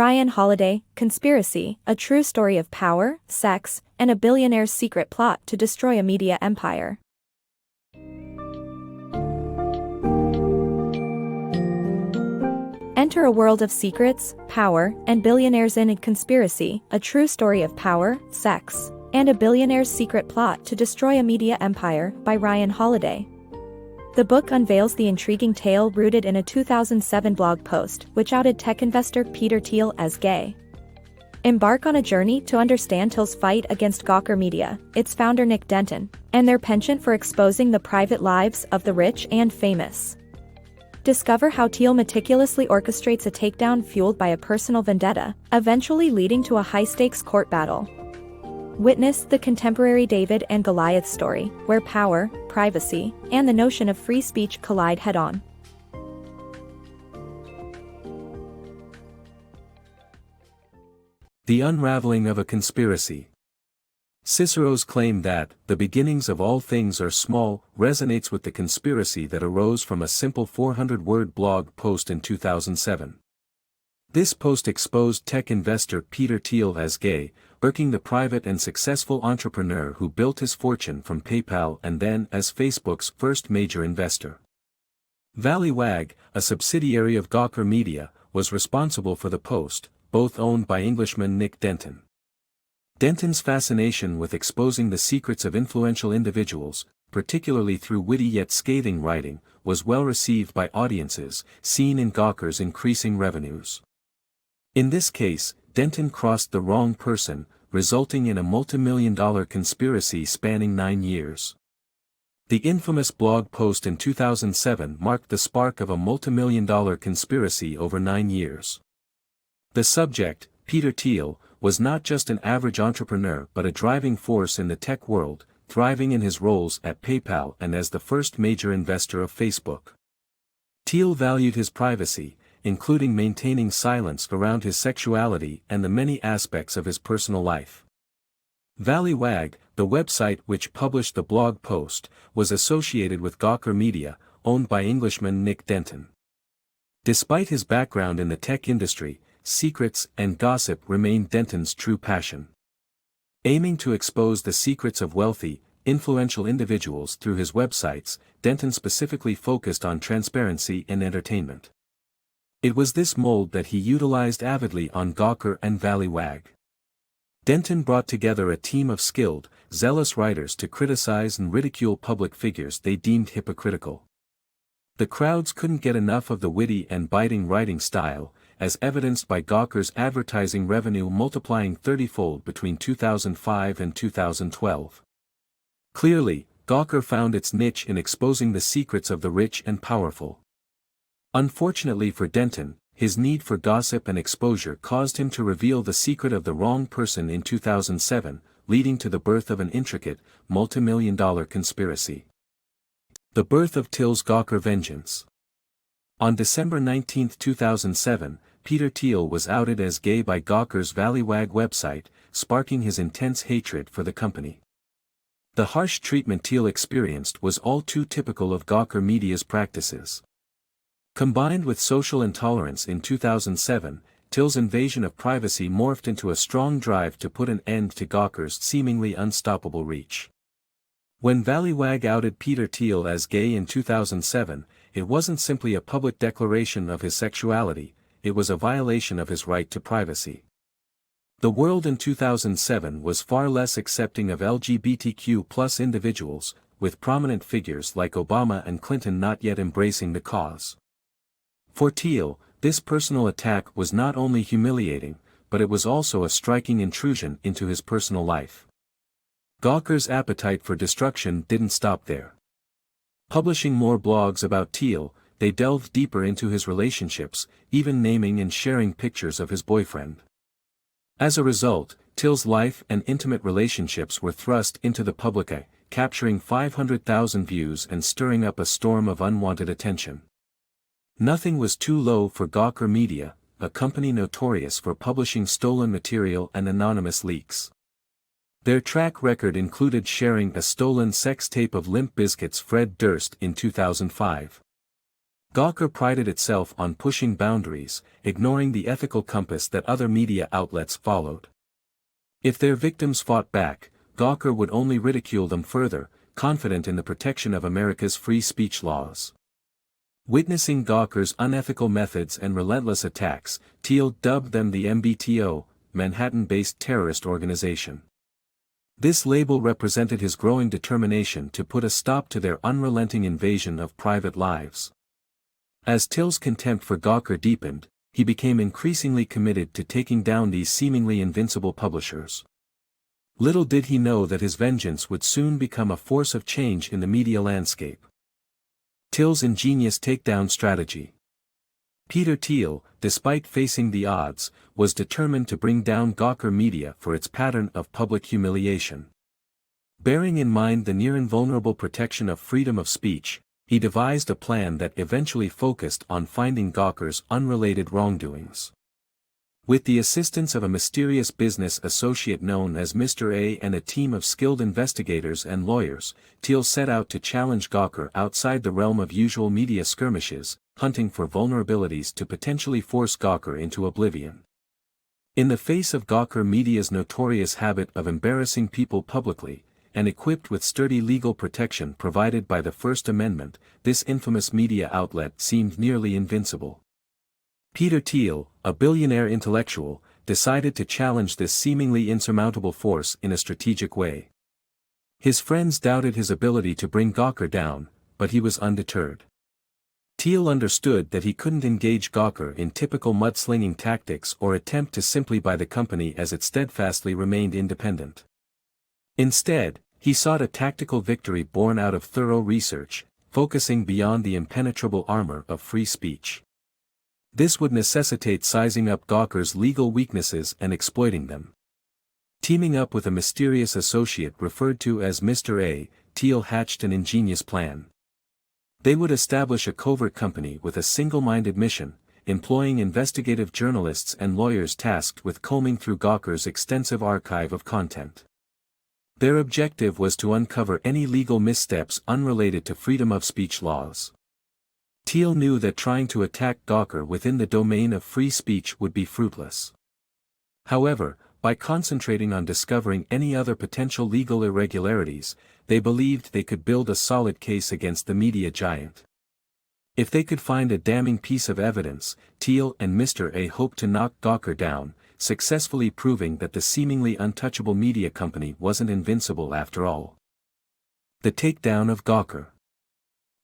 Ryan Holiday, Conspiracy, a true story of power, sex, and a billionaire's secret plot to destroy a media empire. Enter a world of secrets, power, and billionaires in Conspiracy, a true story of power, sex, and a billionaire's secret plot to destroy a media empire by Ryan Holiday. The book unveils the intriguing tale rooted in a 2007 blog post which outed tech investor Peter Thiel as gay. Embark on a journey to understand Thiel's fight against Gawker Media, its founder Nick Denton, and their penchant for exposing the private lives of the rich and famous. Discover how Thiel meticulously orchestrates a takedown fueled by a personal vendetta, eventually leading to a high-stakes court battle. Witness the contemporary David and Goliath story, where power, privacy, and the notion of free speech collide head-on. The Unraveling of a Conspiracy. Cicero's claim that, the beginnings of all things are small, resonates with the conspiracy that arose from a simple 400-word blog post in 2007. This post exposed tech investor Peter Thiel as gay, irking the private and successful entrepreneur who built his fortune from PayPal and then as Facebook's first major investor. Valleywag, a subsidiary of Gawker Media, was responsible for the post, both owned by Englishman Nick Denton. Denton's fascination with exposing the secrets of influential individuals, particularly through witty yet scathing writing, was well received by audiences, seen in Gawker's increasing revenues. In this case, Denton crossed the wrong person, resulting in a multimillion-dollar conspiracy spanning 9 years. The infamous blog post in 2007 marked the spark of a multimillion-dollar conspiracy over 9 years. The subject, Peter Thiel, was not just an average entrepreneur but a driving force in the tech world, thriving in his roles at PayPal and as the first major investor of Facebook. Thiel valued his privacy, including maintaining silence around his sexuality and the many aspects of his personal life. Valleywag, the website which published the blog post, was associated with Gawker Media, owned by Englishman Nick Denton. Despite his background in the tech industry, secrets and gossip remained Denton's true passion. Aiming to expose the secrets of wealthy, influential individuals through his websites, Denton specifically focused on transparency and entertainment. It was this mold that he utilized avidly on Gawker and Valleywag. Denton brought together a team of skilled, zealous writers to criticize and ridicule public figures they deemed hypocritical. The crowds couldn't get enough of the witty and biting writing style, as evidenced by Gawker's advertising revenue multiplying 30-fold between 2005 and 2012. Clearly, Gawker found its niche in exposing the secrets of the rich and powerful. Unfortunately for Denton, his need for gossip and exposure caused him to reveal the secret of the wrong person in 2007, leading to the birth of an intricate, multimillion-dollar conspiracy. The birth of Thiel's Gawker vengeance. On December 19, 2007, Peter Thiel was outed as gay by Gawker's Valleywag website, sparking his intense hatred for the company. The harsh treatment Thiel experienced was all too typical of Gawker Media's practices. Combined with social intolerance in 2007, Thiel's invasion of privacy morphed into a strong drive to put an end to Gawker's seemingly unstoppable reach. When Valleywag outed Peter Thiel as gay in 2007, it wasn't simply a public declaration of his sexuality, it was a violation of his right to privacy. The world in 2007 was far less accepting of LGBTQ+ individuals, with prominent figures like Obama and Clinton not yet embracing the cause. For Thiel, this personal attack was not only humiliating, but it was also a striking intrusion into his personal life. Gawker's appetite for destruction didn't stop there. Publishing more blogs about Thiel, they delved deeper into his relationships, even naming and sharing pictures of his boyfriend. As a result, Thiel's life and intimate relationships were thrust into the public eye, capturing 500,000 views and stirring up a storm of unwanted attention. Nothing was too low for Gawker Media, a company notorious for publishing stolen material and anonymous leaks. Their track record included sharing a stolen sex tape of Limp Bizkit's Fred Durst in 2005. Gawker prided itself on pushing boundaries, ignoring the ethical compass that other media outlets followed. If their victims fought back, Gawker would only ridicule them further, confident in the protection of America's free speech laws. Witnessing Gawker's unethical methods and relentless attacks, Thiel dubbed them the MBTO, Manhattan-based terrorist organization. This label represented his growing determination to put a stop to their unrelenting invasion of private lives. As Thiel's contempt for Gawker deepened, he became increasingly committed to taking down these seemingly invincible publishers. Little did he know that his vengeance would soon become a force of change in the media landscape. Thiel's ingenious takedown strategy. Peter Thiel, despite facing the odds, was determined to bring down Gawker Media for its pattern of public humiliation. Bearing in mind the near-invulnerable protection of freedom of speech, he devised a plan that eventually focused on finding Gawker's unrelated wrongdoings. With the assistance of a mysterious business associate known as Mr. A and a team of skilled investigators and lawyers, Thiel set out to challenge Gawker outside the realm of usual media skirmishes, hunting for vulnerabilities to potentially force Gawker into oblivion. In the face of Gawker Media's notorious habit of embarrassing people publicly, and equipped with sturdy legal protection provided by the First Amendment, this infamous media outlet seemed nearly invincible. Peter Thiel, a billionaire intellectual, decided to challenge this seemingly insurmountable force in a strategic way. His friends doubted his ability to bring Gawker down, but he was undeterred. Thiel understood that he couldn't engage Gawker in typical mudslinging tactics or attempt to simply buy the company as it steadfastly remained independent. Instead, he sought a tactical victory born out of thorough research, focusing beyond the impenetrable armor of free speech. This would necessitate sizing up Gawker's legal weaknesses and exploiting them. Teaming up with a mysterious associate referred to as Mr. A, Thiel hatched an ingenious plan. They would establish a covert company with a single-minded mission, employing investigative journalists and lawyers tasked with combing through Gawker's extensive archive of content. Their objective was to uncover any legal missteps unrelated to freedom of speech laws. Thiel knew that trying to attack Gawker within the domain of free speech would be fruitless. However, by concentrating on discovering any other potential legal irregularities, they believed they could build a solid case against the media giant. If they could find a damning piece of evidence, Thiel and Mr. A hoped to knock Gawker down, successfully proving that the seemingly untouchable media company wasn't invincible after all. The takedown of Gawker.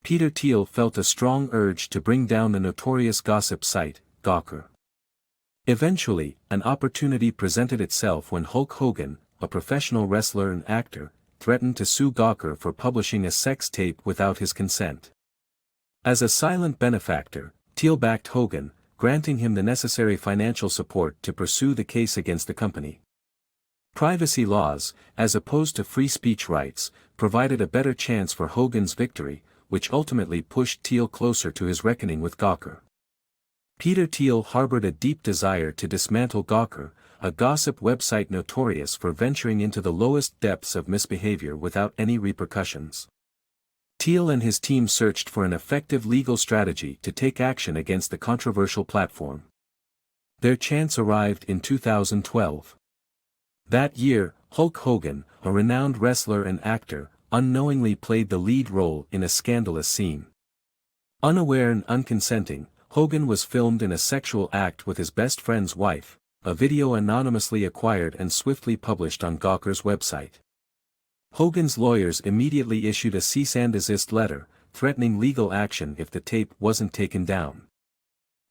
Peter Thiel felt a strong urge to bring down the notorious gossip site, Gawker. Eventually, an opportunity presented itself when Hulk Hogan, a professional wrestler and actor, threatened to sue Gawker for publishing a sex tape without his consent. As a silent benefactor, Thiel backed Hogan, granting him the necessary financial support to pursue the case against the company. Privacy laws, as opposed to free speech rights, provided a better chance for Hogan's victory, which ultimately pushed Thiel closer to his reckoning with Gawker. Peter Thiel harbored a deep desire to dismantle Gawker, a gossip website notorious for venturing into the lowest depths of misbehavior without any repercussions. Thiel and his team searched for an effective legal strategy to take action against the controversial platform. Their chance arrived in 2012. That year, Hulk Hogan, a renowned wrestler and actor, unknowingly played the lead role in a scandalous scene. Unaware and unconsenting, Hogan was filmed in a sexual act with his best friend's wife, a video anonymously acquired and swiftly published on Gawker's website. Hogan's lawyers immediately issued a cease and desist letter, threatening legal action if the tape wasn't taken down.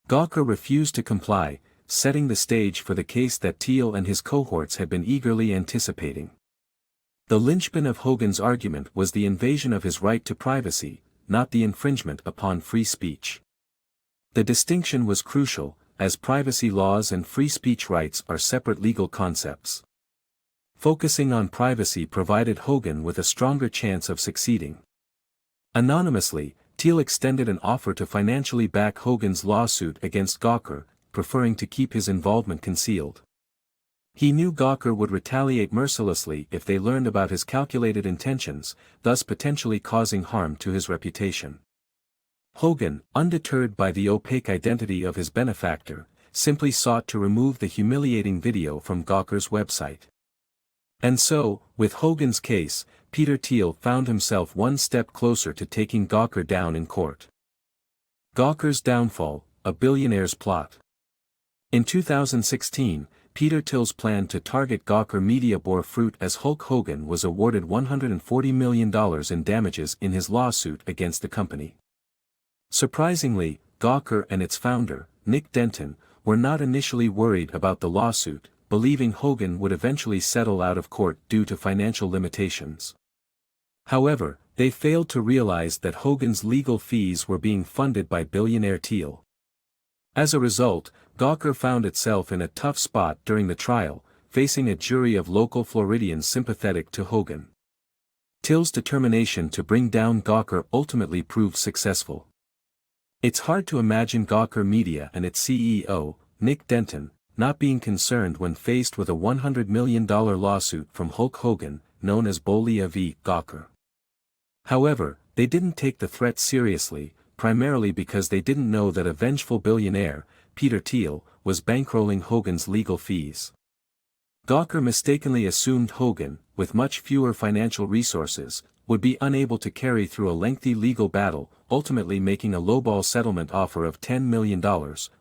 Gawker refused to comply, setting the stage for the case that Thiel and his cohorts had been eagerly anticipating. The linchpin of Hogan's argument was the invasion of his right to privacy, not the infringement upon free speech. The distinction was crucial, as privacy laws and free speech rights are separate legal concepts. Focusing on privacy provided Hogan with a stronger chance of succeeding. Anonymously, Thiel extended an offer to financially back Hogan's lawsuit against Gawker, preferring to keep his involvement concealed. He knew Gawker would retaliate mercilessly if they learned about his calculated intentions, thus potentially causing harm to his reputation. Hogan, undeterred by the opaque identity of his benefactor, simply sought to remove the humiliating video from Gawker's website. And so, with Hogan's case, Peter Thiel found himself one step closer to taking Gawker down in court. Gawker's downfall, a billionaire's plot. In 2016, Peter Thiel's plan to target Gawker Media bore fruit as Hulk Hogan was awarded $140 million in damages in his lawsuit against the company. Surprisingly, Gawker and its founder, Nick Denton, were not initially worried about the lawsuit, believing Hogan would eventually settle out of court due to financial limitations. However, they failed to realize that Hogan's legal fees were being funded by billionaire Thiel. As a result, Gawker found itself in a tough spot during the trial, facing a jury of local Floridians sympathetic to Hogan. Thiel's determination to bring down Gawker ultimately proved successful. It's hard to imagine Gawker Media and its CEO, Nick Denton, not being concerned when faced with a $100 million lawsuit from Hulk Hogan, known as Bully v. Gawker. However, they didn't take the threat seriously, primarily because they didn't know that a vengeful billionaire, Peter Thiel, was bankrolling Hogan's legal fees. Gawker mistakenly assumed Hogan, with much fewer financial resources, would be unable to carry through a lengthy legal battle, ultimately making a lowball settlement offer of $10 million,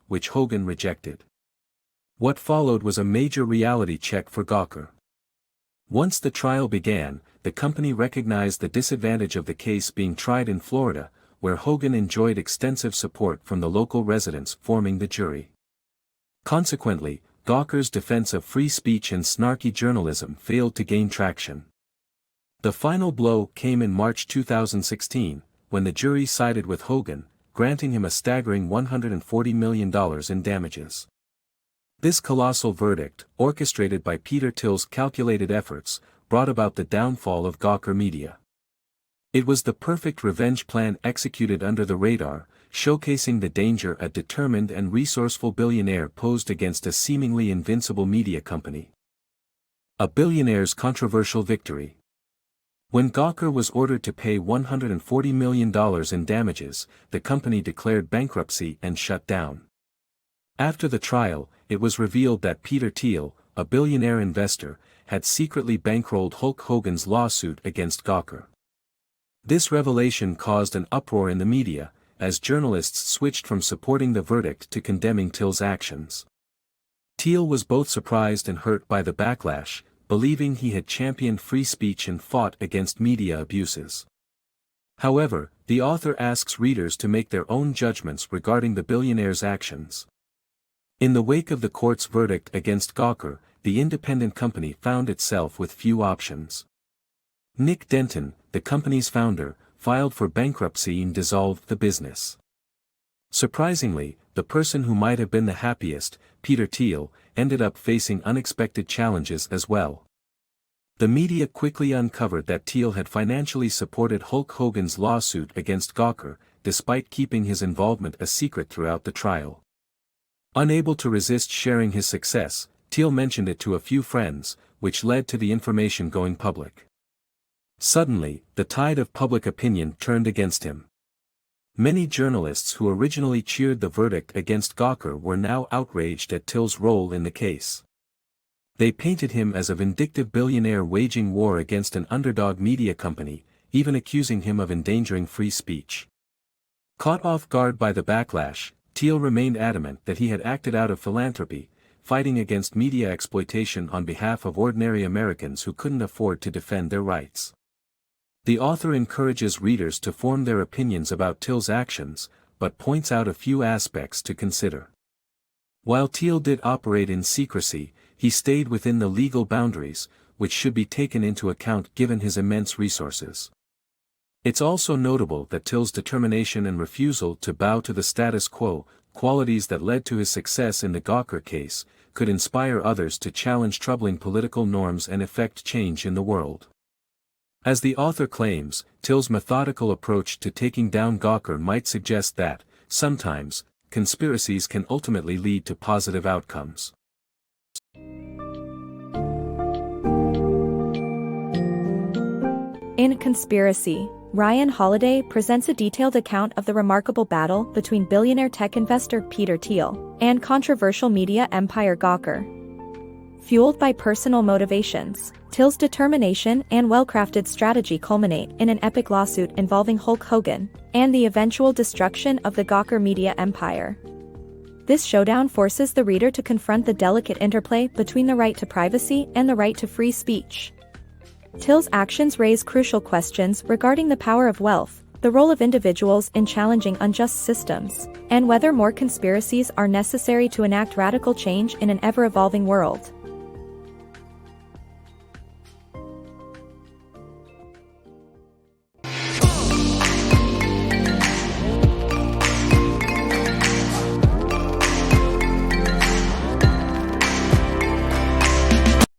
which Hogan rejected. What followed was a major reality check for Gawker. Once the trial began, the company recognized the disadvantage of the case being tried in Florida, where Hogan enjoyed extensive support from the local residents forming the jury. Consequently, Gawker's defense of free speech and snarky journalism failed to gain traction. The final blow came in March 2016, when the jury sided with Hogan, granting him a staggering $140 million in damages. This colossal verdict, orchestrated by Peter Thiel's calculated efforts, brought about the downfall of Gawker Media. It was the perfect revenge plan executed under the radar, showcasing the danger a determined and resourceful billionaire posed against a seemingly invincible media company. A billionaire's controversial victory. When Gawker was ordered to pay $140 million in damages, the company declared bankruptcy and shut down. After the trial, it was revealed that Peter Thiel, a billionaire investor, had secretly bankrolled Hulk Hogan's lawsuit against Gawker. This revelation caused an uproar in the media, as journalists switched from supporting the verdict to condemning Thiel's actions. Thiel was both surprised and hurt by the backlash, believing he had championed free speech and fought against media abuses. However, the author asks readers to make their own judgments regarding the billionaire's actions. In the wake of the court's verdict against Gawker, the independent company found itself with few options. Nick Denton, the company's founder, filed for bankruptcy and dissolved the business. Surprisingly, the person who might have been the happiest, Peter Thiel, ended up facing unexpected challenges as well. The media quickly uncovered that Thiel had financially supported Hulk Hogan's lawsuit against Gawker, despite keeping his involvement a secret throughout the trial. Unable to resist sharing his success, Thiel mentioned it to a few friends, which led to the information going public. Suddenly, the tide of public opinion turned against him. Many journalists who originally cheered the verdict against Gawker were now outraged at Thiel's role in the case. They painted him as a vindictive billionaire waging war against an underdog media company, even accusing him of endangering free speech. Caught off guard by the backlash, Thiel remained adamant that he had acted out of philanthropy, fighting against media exploitation on behalf of ordinary Americans who couldn't afford to defend their rights. The author encourages readers to form their opinions about Thiel's actions, but points out a few aspects to consider. While Thiel did operate in secrecy, he stayed within the legal boundaries, which should be taken into account given his immense resources. It's also notable that Thiel's determination and refusal to bow to the status quo, qualities that led to his success in the Gawker case, could inspire others to challenge troubling political norms and effect change in the world. As the author claims, Thiel's methodical approach to taking down Gawker might suggest that, sometimes, conspiracies can ultimately lead to positive outcomes. In Conspiracy, Ryan Holiday presents a detailed account of the remarkable battle between billionaire tech investor Peter Thiel and controversial media empire Gawker. Fueled by personal motivations, Thiel's determination and well-crafted strategy culminate in an epic lawsuit involving Hulk Hogan and the eventual destruction of the Gawker Media empire. This showdown forces the reader to confront the delicate interplay between the right to privacy and the right to free speech. Thiel's actions raise crucial questions regarding the power of wealth, the role of individuals in challenging unjust systems, and whether more conspiracies are necessary to enact radical change in an ever-evolving world.